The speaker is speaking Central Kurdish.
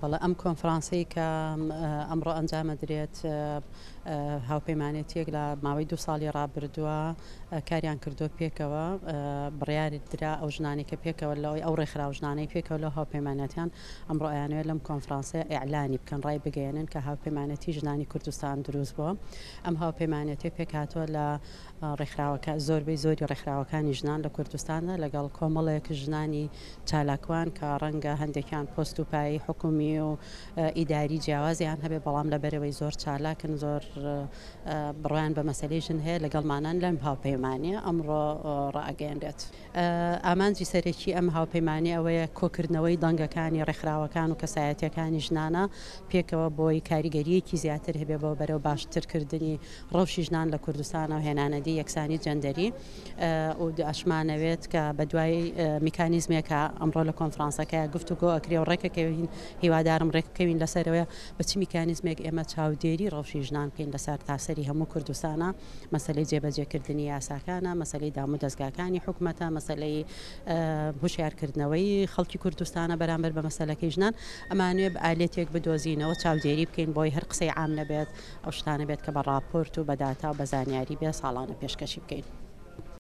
بەڵێ ئەم کۆنفرانسەی کە ئەمڕۆ ئەنجامە درێت هاوپەیمانێتیەک لە ماوەی 2 ساڵی ڕابردووە کاریان کردو پێکەوە بڕیاری درا ئەو ژنانی کە پێکەوە لەوەی ئەو ڕێکخراو ژنانەی پێکەوە لەو هاوپەیمانەتیان ئەمڕۆ ئەیانوێت لەم کۆنفرانسە ئیعلانی بکەن ڕای بگەێنن کە هاوپەیمانەتی ژنانی کوردستان دروست بووە. ئەم هاوپەیمانەتی پێکهاتووە لە ڕێکخراوەکە زۆربەی زۆری ڕێکخراوەکانی ژنان لە کوردستاندا لەگەڵ کۆمەڵێک ژنانی چالاکوان کە ڕەنگە هەندێکیان پۆست و پایی حکومی و ئیداری جیاوازیان هەبێ بەڵام لەبەرەوەی زۆر چالاکن زۆر بڕیان بە مەسەلەی ژن هەیە لەگەڵمانان لەم هاوپەیمانیە ئەمڕۆ ڕائگەیەنرێت. ئامانجی سەرەکی ئەم هاوپەیمانی ئەوەیە کۆکردنەوەی دەنگەکانی ڕێکخراوەکان و کەسایەتیەکانی ژنانە پێکەوە بۆی کاریگەریەکی زیاتر هەبێ بۆ بەرەو باشترکردنی ڕەوشی ژنان لە کوردستانە و هێنانەدی یەکسانی جەندەری و ئەشمانەوێت کە بە دوای میکانیزمێکە ئەمڕۆ لە کۆنفرانسەکە گفتوگۆ ئەکرێ و ڕێکەکەوین هیوادارم ڕێککەوین لەسەرەوەی بەچی میکانیزمێک ئێمە چاودێری ڕەوشی ژنان بکەین لەسەر تاسەری هەموو کوردستانە مەسەلەی جێبەجێکردنی یاساکانە مەسەلەی دامو دەستگاکانی حکومەتە مەسەلەی هوشیارکردنەوەی خەڵکی کوردستانە بەرامبەر بە مەسەلەکەی ژنان ئەمانوێ ئالێتێک بدۆزینەوە چاودێری بکەین بۆی هەر قسەی عام نەبێت ئەو شتانە بێت کە بە ڕاپۆرت و بە داتا و بە زانیاری بێ ساڵانە پێشکەشی بکەین.